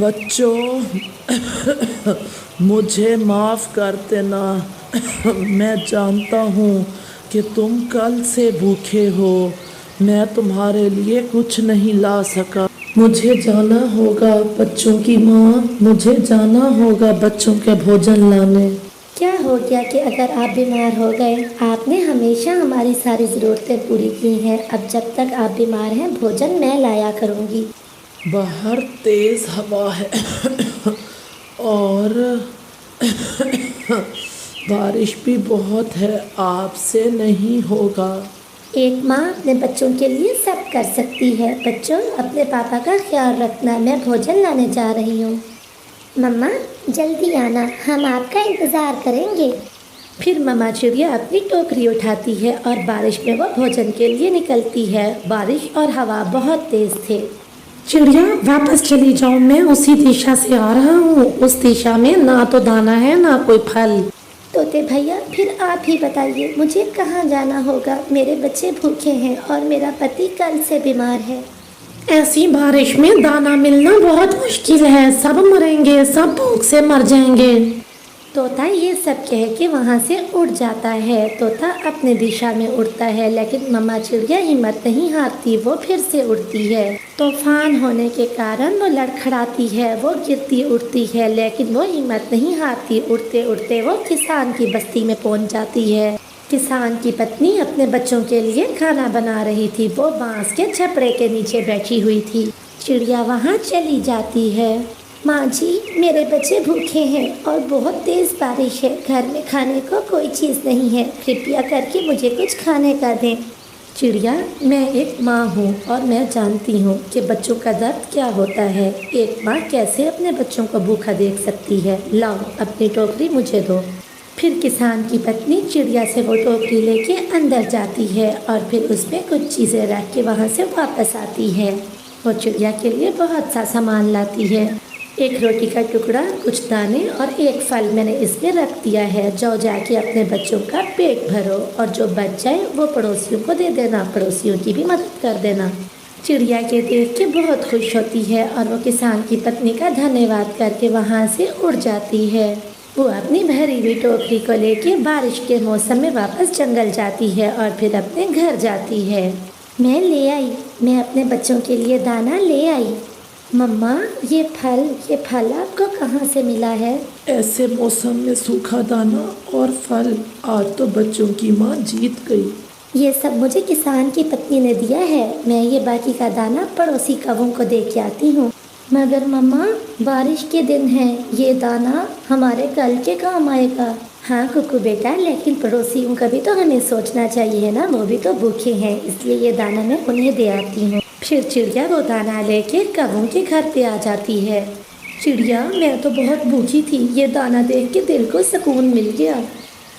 बच्चों, मुझे माफ़ कर देना। मैं जानता हूँ कि तुम कल से भूखे हो। मैं तुम्हारे लिए कुछ नहीं ला सका। मुझे जाना होगा बच्चों की माँ, मुझे जाना होगा बच्चों के भोजन लाने। क्या हो गया कि अगर आप बीमार हो गए? आपने हमेशा हमारी सारी ज़रूरतें पूरी की हैं। अब जब तक आप बीमार हैं भोजन मैं लाया करूँगी। बाहर तेज़ हवा है और बारिश भी बहुत है, आपसे नहीं होगा। एक माँ अपने बच्चों के लिए सब कर सकती है। बच्चों, अपने पापा का ख्याल रखना, मैं भोजन लाने जा रही हूँ। मम्मा, जल्दी आना, हम आपका इंतज़ार करेंगे। फिर मम्मा चिड़िया अपनी टोकरी उठाती है और बारिश में वो भोजन के लिए निकलती है। बारिश और हवा बहुत तेज़ थे। चिड़िया वापस चली जाओ, मैं उसी दिशा से आ रहा हूँ। उस दिशा में ना तो दाना है ना कोई फल। तोते भैया, फिर आप ही बताइए, मुझे कहाँ जाना होगा? मेरे बच्चे भूखे हैं और मेरा पति कल से बीमार है। ऐसी बारिश में दाना मिलना बहुत मुश्किल है, सब मरेंगे, सब भूख से मर जाएंगे। तोता ये सब कह के वहाँ से उड़ जाता है। तोता अपने दिशा में उड़ता है, लेकिन मम्मा चिड़िया हिम्मत नहीं हारती, वो फिर से उड़ती है। तूफान होने के कारण वो लड़खड़ाती है, वो गिरती उड़ती है, लेकिन वो हिम्मत नहीं हारती। उड़ते उड़ते वो किसान की बस्ती में पहुँच जाती है। किसान की पत्नी अपने बच्चों के लिए खाना बना रही थी। वो बांस के छपड़े के नीचे बैठी हुई थी। चिड़िया वहाँ चली जाती है। माँ जी, मेरे बच्चे भूखे हैं और बहुत तेज़ बारिश है। घर में खाने को कोई चीज़ नहीं है, कृपया करके मुझे कुछ खाने का दें। चिड़िया, मैं एक माँ हूँ और मैं जानती हूँ कि बच्चों का दर्द क्या होता है। एक माँ कैसे अपने बच्चों को भूखा देख सकती है। लाओ, अपनी टोकरी मुझे दो। फिर किसान की पत्नी चिड़िया से वो टोकरी लेके अंदर जाती है और फिर उसमें कुछ चीज़ें रख के वहाँ से वापस आती है। वो चिड़िया के लिए बहुत सा सामान लाती है। एक रोटी का टुकड़ा, कुछ दाने और एक फल मैंने इसमें रख दिया है। जाओ जाके अपने बच्चों का पेट भरो और जो बच जाए वो पड़ोसियों को दे देना, पड़ोसियों की भी मदद कर देना। चिड़िया के देख के बहुत खुश होती है और वो किसान की पत्नी का धन्यवाद करके वहाँ से उड़ जाती है। वो अपनी भरी हुई टोकरी को लेके बारिश के मौसम में वापस जंगल जाती है और फिर अपने घर जाती है। मैं अपने बच्चों के लिए दाना ले आई। मम्मा, ये फल आपको कहाँ से मिला है? ऐसे मौसम में सूखा दाना और फल, आज तो बच्चों की माँ जीत गई। ये सब मुझे किसान की पत्नी ने दिया है। मैं ये बाकी का दाना पड़ोसी कौवों को दे के आती हूँ। मगर मम्मा, बारिश के दिन है, ये दाना हमारे कल के काम आएगा। हाँ कुकू बेटा, लेकिन पड़ोसियों का भी तो हमें सोचना चाहिए ना, वो भी तो भूखे हैं, इसलिए ये दाना मैं उन्हें दे आती हूँ। फिर चिड़िया वो दाना लेके कौवों के घर पे आ जाती है। चिड़िया, मैं तो बहुत भूखी थी, ये दाना देख के दिल को सुकून मिल गया।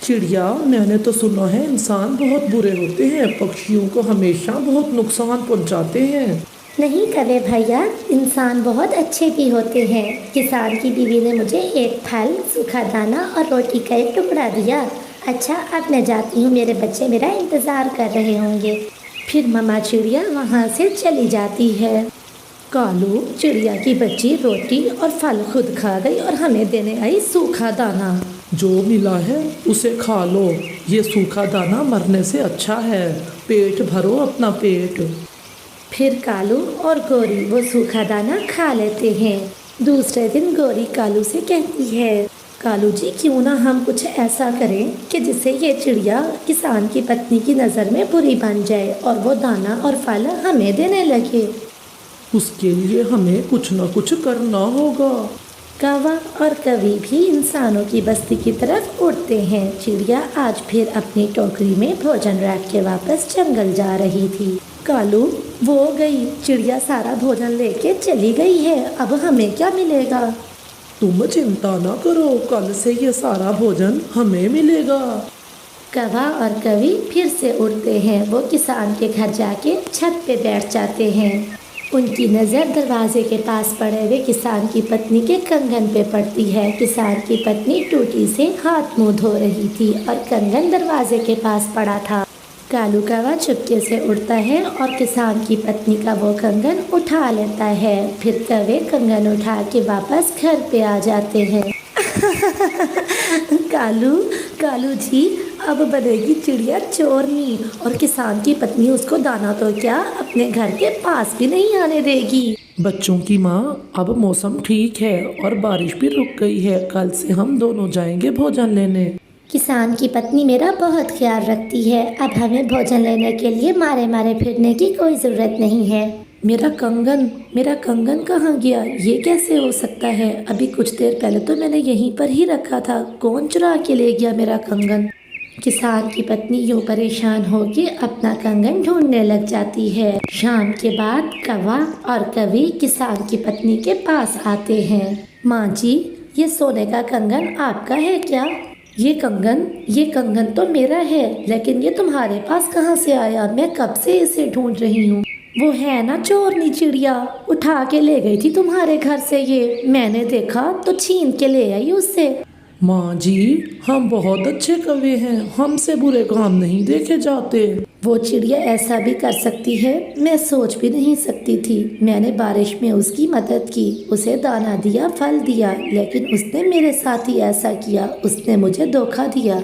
चिड़िया, मैंने तो सुना है इंसान बहुत बुरे होते हैं, पक्षियों को हमेशा बहुत नुकसान पहुंचाते हैं। नहीं कवे भैया, इंसान बहुत अच्छे भी होते हैं। किसान की बीवी ने मुझे एक फल, सूखा दाना और रोटी का एक टुकड़ा दिया। अच्छा, अब मैं जाती हूँ, मेरे बच्चे मेरा इंतज़ार कर रहे होंगे। फिर मम्मा चिड़िया वहाँ से चली जाती है। कालू, चिड़िया की बच्ची रोटी और फल खुद खा गई और हमें देने आई सूखा दाना। जो मिला है उसे खा लो, ये सूखा दाना मरने से अच्छा है। पेट भरो अपना पेट। फिर कालू और गौरी वो सूखा दाना खा लेते हैं। दूसरे दिन गौरी कालू से कहती है, कालू जी, क्यों ना हम कुछ ऐसा करें कि जिससे ये चिड़िया किसान की पत्नी की नज़र में बुरी बन जाए और वो दाना और फल हमें देने लगे। उसके लिए हमें कुछ न कुछ करना होगा। कौवा और कवि भी इंसानों की बस्ती की तरफ उड़ते हैं। चिड़िया आज फिर अपनी टोकरी में भोजन रख के वापस जंगल जा रही थी। कालू, वो गई, चिड़िया सारा भोजन लेके चली गई है, अब हमें क्या मिलेगा? तुम चिंता ना करो, कल से ये सारा भोजन हमें मिलेगा। कौवा और कवि फिर से उड़ते हैं। वो किसान के घर जाके छत पे बैठ जाते हैं। उनकी नज़र दरवाजे के पास पड़े हुए किसान की पत्नी के कंगन पे पड़ती है। किसान की पत्नी टूटी से हाथ मुंह धो रही थी और कंगन दरवाजे के पास पड़ा था। कालू कौवा चुपके से उड़ता है और किसान की पत्नी का वो कंगन उठा लेता है। फिर कौवे कंगन उठा के वापस घर पे आ जाते हैं। कालू कालू जी, अब बनेगी चिड़िया चोरनी और किसान की पत्नी उसको दाना तो क्या अपने घर के पास भी नहीं आने देगी। बच्चों की माँ, अब मौसम ठीक है और बारिश भी रुक गई है। कल से हम दोनों जाएंगे भोजन लेने। किसान की पत्नी मेरा बहुत ख्याल रखती है। अब हमें भोजन लेने के लिए मारे मारे फिरने की कोई ज़रूरत नहीं है। मेरा कंगन कहाँ गया? ये कैसे हो सकता है? अभी कुछ देर पहले तो मैंने यहीं पर ही रखा था। कौन चुरा के ले गया मेरा कंगन? किसान की पत्नी यूँ परेशान होकर अपना कंगन ढूंढने लग जाती है। शाम के बाद कौवा और कवि किसान की पत्नी के पास आते हैं। माँ जी, ये सोने का कंगन आपका है क्या? ये कंगन तो मेरा है, लेकिन ये तुम्हारे पास कहाँ से आया? मैं कब से इसे ढूंढ रही हूँ। वो है ना चोरनी चिड़िया, उठा के ले गई थी तुम्हारे घर से। ये मैंने देखा तो छीन के ले आई उससे। माँ जी, हम बहुत अच्छे कवि हैं, हमसे बुरे काम नहीं देखे जाते। वो चिड़िया ऐसा भी कर सकती है, मैं सोच भी नहीं सकती थी। मैंने बारिश में उसकी मदद की, उसे दाना दिया, फल दिया, लेकिन उसने मेरे साथ ही ऐसा किया। उसने मुझे धोखा दिया।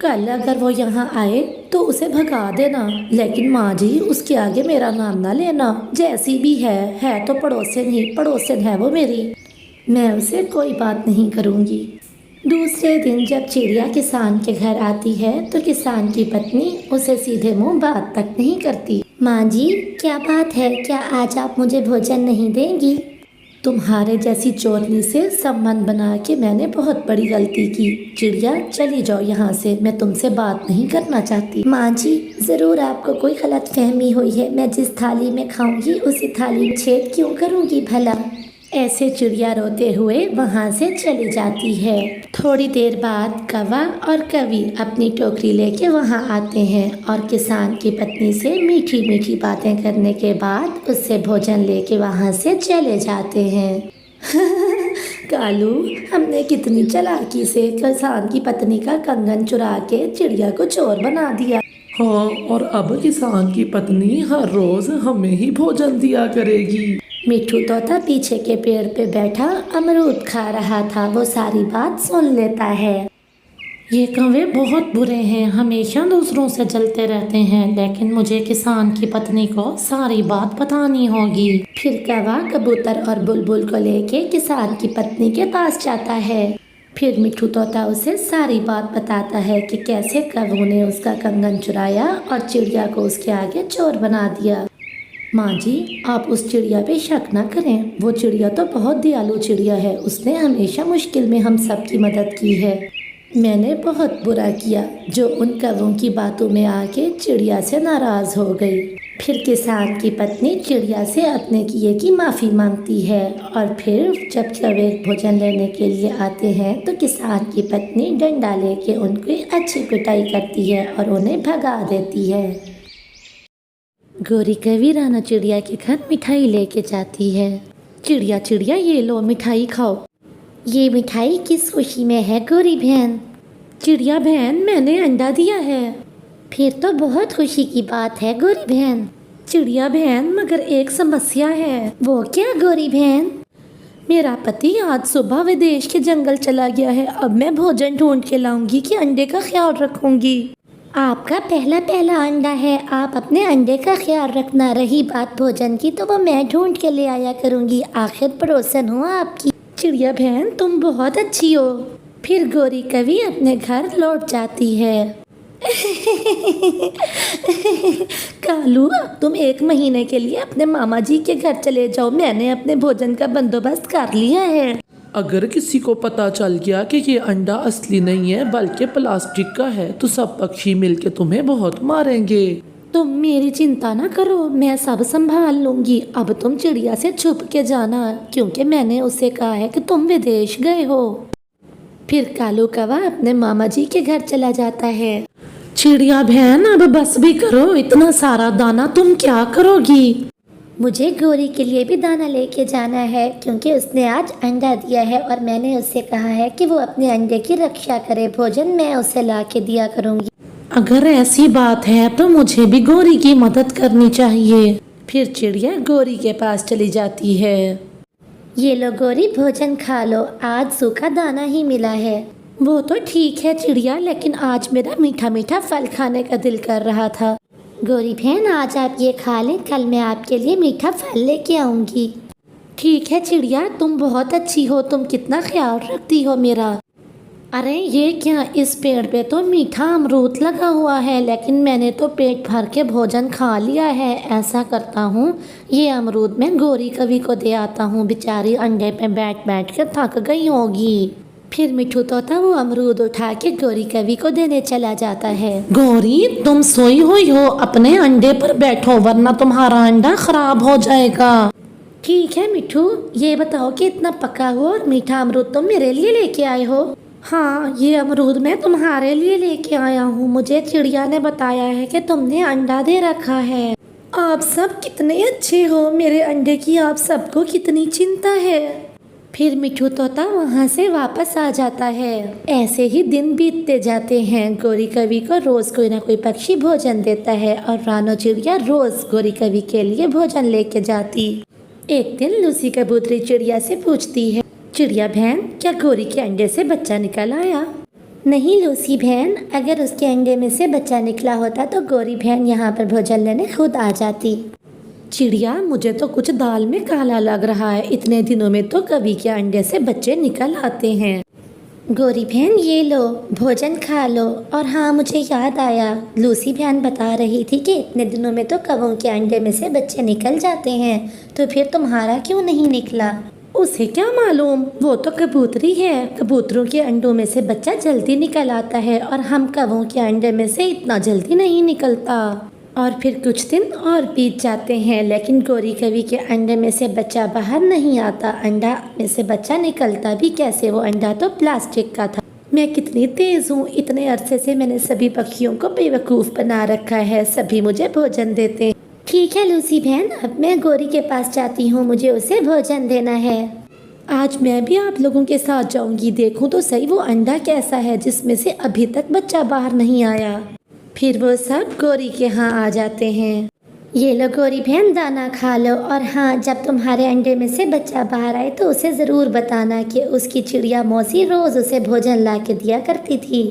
कल अगर वो यहाँ आए तो उसे भगा देना, लेकिन माँ जी उसके आगे मेरा नाम ना लेना। जैसी भी है तो पड़ोसन ही पड़ोसन है वो मेरी। मैं उसे कोई बात नहीं करूँगी। दूसरे दिन जब चिड़िया किसान के घर आती है तो किसान की पत्नी उसे सीधे मुंह बात तक नहीं करती। माँ जी, क्या बात है? क्या आज आप मुझे भोजन नहीं देंगी? तुम्हारे जैसी चोरनी से संबंध बना के मैंने बहुत बड़ी गलती की। चिड़िया चली जाओ यहाँ से, मैं तुमसे बात नहीं करना चाहती। माँ जी, ज़रूर आपको कोई गलतफहमी हुई है। मैं जिस थाली में खाऊंगी उसी थाली में छेद क्यों करूँगी भला? ऐसे चिड़िया रोते हुए वहाँ से चली जाती है। थोड़ी देर बाद कौवा और कवि अपनी टोकरी लेके वहाँ आते हैं और किसान की पत्नी से मीठी मीठी बातें करने के बाद उससे भोजन लेके वहाँ से चले जाते हैं। कालू, हमने कितनी चालाकी से किसान की पत्नी का कंगन चुरा के चिड़िया को चोर बना दिया। हाँ, और अब किसान की पत्नी हर रोज हमें ही भोजन दिया करेगी। मिट्ठू तोता पीछे के पेड़ पे बैठा अमरूद खा रहा था। वो सारी बात सुन लेता है। ये कौवे बहुत बुरे हैं, हमेशा दूसरों से जलते रहते हैं, लेकिन मुझे किसान की पत्नी को सारी बात बतानी होगी। फिर कौवा कबूतर और बुलबुल को लेके किसान की पत्नी के पास जाता है। फिर मिट्ठू तोता उसे सारी बात बताता है कि कैसे कौवे ने उसका कंगन चुराया और चिड़िया को उसके आगे चोर बना दिया। माँ जी, आप उस चिड़िया पे शक ना करें। वो चिड़िया तो बहुत दयालु चिड़िया है। उसने हमेशा मुश्किल में हम सब की मदद की है। मैंने बहुत बुरा किया जो उन कौवों की बातों में आके चिड़िया से नाराज़ हो गई। फिर किसान की पत्नी चिड़िया से अपने किए की माफ़ी मांगती है और फिर जब कौवे भोजन लेने के लिए आते हैं तो किसान की पत्नी डंडा लेके उनकी अच्छी पिटाई करती है और उन्हें भगा देती है। गोरी कवि राना चिड़िया के घर मिठाई लेके जाती है। चिड़िया चिड़िया, ये लो मिठाई खाओ। ये मिठाई किस खुशी में है गोरी बहन? चिड़िया बहन, मैंने अंडा दिया है। फिर तो बहुत खुशी की बात है गोरी बहन। चिड़िया बहन, मगर एक समस्या है। वो क्या गोरी बहन? मेरा पति आज सुबह विदेश के जंगल चला गया है। अब मैं भोजन ढूंढ के लाऊंगी कि अंडे का ख्याल रखूंगी। आपका पहला अंडा है, आप अपने अंडे का ख्याल रखना। रही बात भोजन की तो वो मैं ढूंढ के ले आया करूंगी, आखिर पड़ोसन हूँ आपकी। चिड़िया बहन, तुम बहुत अच्छी हो। फिर गोरी कवि अपने घर लौट जाती है। कालू, अब तुम 1 महीने के लिए अपने मामा जी के घर चले जाओ। मैंने अपने भोजन का बंदोबस्त कर लिया है। अगर किसी को पता चल गया कि ये अंडा असली नहीं है बल्कि प्लास्टिक का है तो सब पक्षी मिलके तुम्हें बहुत मारेंगे। तुम मेरी चिंता ना करो, मैं सब संभाल लूंगी। अब तुम चिड़िया से छुप के जाना, क्योंकि मैंने उसे कहा है कि तुम विदेश गए हो। फिर कालू कौवा अपने मामा जी के घर चला जाता है। चिड़िया बहन, अब बस भी करो। इतना सारा दाना तुम क्या करोगी? मुझे गोरी के लिए भी दाना लेके जाना है, क्योंकि उसने आज अंडा दिया है और मैंने उससे कहा है कि वो अपने अंडे की रक्षा करे। भोजन मैं उसे ला के दिया करूँगी। अगर ऐसी बात है तो मुझे भी गौरी की मदद करनी चाहिए। फिर चिड़िया गौरी के पास चली जाती है। ये लो गौरी, भोजन खा लो, आज सूखा दाना ही मिला है। वो तो ठीक है चिड़िया, लेकिन आज मेरा मीठा मीठा फल खाने का दिल कर रहा था। गौरी बहन, आज आप ये खा लें, कल मैं आपके लिए मीठा फल लेके आऊंगी। ठीक है चिड़िया, तुम बहुत अच्छी हो, तुम कितना ख्याल रखती हो मेरा। अरे ये क्या, इस पेड़ पे तो मीठा अमरूद लगा हुआ है, लेकिन मैंने तो पेट भर के भोजन खा लिया है। ऐसा करता हूँ, ये अमरूद मैं गौरी कवि को दे आता हूँ, बेचारी अंडे पे बैठ बैठ कर थक गई होगी। फिर मिठू तोता वो अमरूद उठा के गौरी कवि को देने चला जाता है। गौरी, तुम सोई हुई हो, अपने अंडे पर बैठो वरना तुम्हारा अंडा खराब हो जाएगा। ठीक है मिठू, ये बताओ कि इतना पका हुआ और मीठा अमरूद तुम मेरे लिए लेके आए हो? हाँ, ये अमरूद मैं तुम्हारे लिए लेके आया हूँ। मुझे चिड़िया ने बताया है कि तुमने अंडा दे रखा है। आप सब कितने अच्छे हो, मेरे अंडे की आप सबको कितनी चिंता है। फिर मिठू तोता वहाँ से वापस आ जाता है। ऐसे ही दिन बीतते जाते हैं। गौरी कवि को रोज कोई ना कोई पक्षी भोजन देता है और रानो चिड़िया रोज गौरी कवि के लिए भोजन लेके जाती। एक दिन लूसी कबूतरी चिड़िया से पूछती है, चिड़िया बहन, क्या गौरी के अंडे से बच्चा निकल आया? नहीं लूसी बहन, अगर उसके अंडे में से बच्चा निकला होता तो गौरी बहन यहाँ पर भोजन लेने खुद आ जाती। चिड़िया, मुझे तो कुछ दाल में काला लग रहा है, इतने दिनों में तो कवि के अंडे से बच्चे निकल आते हैं। गौरी बहन, ये लो, भोजन खा लो। और हाँ, मुझे याद आया, लूसी बहन बता रही थी कि इतने दिनों में तो कौवों के अंडे में से बच्चे निकल जाते हैं, तो फिर तुम्हारा क्यों नहीं निकला? उसे क्या मालूम, वो तो कबूतरी है। कबूतरों के अंडों में से बच्चा जल्दी निकल आता है और हम कौवों के अंडे में से इतना जल्दी नहीं निकलता। और फिर कुछ दिन और बीत जाते हैं, लेकिन गौरी कवि के अंडे में से बच्चा बाहर नहीं आता। अंडा में से बच्चा निकलता भी कैसे, वो अंडा तो प्लास्टिक का था। मैं कितनी तेज़ हूँ, इतने अरसे से मैंने सभी पक्षियों को बेवकूफ़ बना रखा है, सभी मुझे भोजन देते हैं। ठीक है लूसी बहन, अब मैं गौरी के पास जाती हूँ, मुझे उसे भोजन देना है। आज मैं भी आप लोगों के साथ जाऊंगी, देखूं तो सही वो अंडा कैसा है जिसमें से अभी तक बच्चा बाहर नहीं आया। फिर वो सब गौरी के यहाँ आ जाते हैं। ये लो गौरी बहन, दाना खा लो। और हाँ, जब तुम्हारे अंडे में से बच्चा बाहर आए तो उसे ज़रूर बताना कि उसकी चिड़िया मौसी रोज़ उसे भोजन ला के दिया करती थी।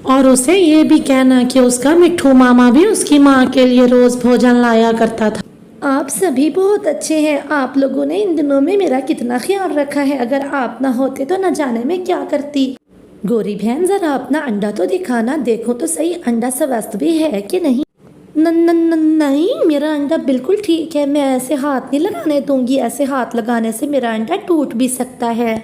और उसे ये भी कहना कि उसका मिठू मामा भी उसकी माँ के लिए रोज भोजन लाया करता था। आप सभी बहुत अच्छे हैं, आप लोगों ने इन दिनों में मेरा कितना ख्याल रखा है। अगर आप ना होते तो न जाने में क्या करती। गौरी बहन, जरा अपना अंडा तो दिखाना, देखो तो सही अंडा स्वस्थ भी है कि नहीं। नहीं, मेरा अंडा बिल्कुल ठीक है, मैं ऐसे हाथ नहीं लगाने दूंगी, ऐसे हाथ लगाने से मेरा अंडा टूट भी सकता है।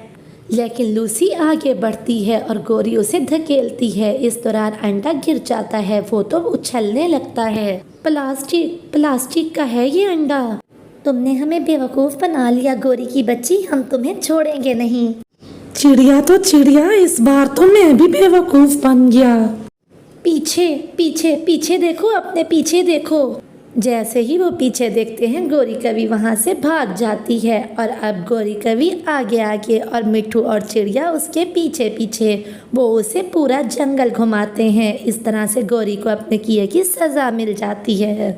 लेकिन लूसी आगे बढ़ती है और गौरी उसे धकेलती है। इस दौरान अंडा गिर जाता है, वो तो उछलने लगता है। प्लास्टिक का है ये अंडा। तुमने हमें बेवकूफ़ बना लिया गौरी की बच्ची, हम तुम्हें छोड़ेंगे नहीं। चिड़िया तो चिड़िया, इस बार तो मैं भी बेवकूफ़ बन गया। पीछे पीछे पीछे देखो, अपने पीछे देखो। जैसे ही वो पीछे देखते हैं, गौरी कवि वहाँ से भाग जाती है। और अब गौरी कवि आगे आगे और मिठू और चिड़िया उसके पीछे पीछे, वो उसे पूरा जंगल घुमाते हैं। इस तरह से गौरी को अपने किए की सज़ा मिल जाती है।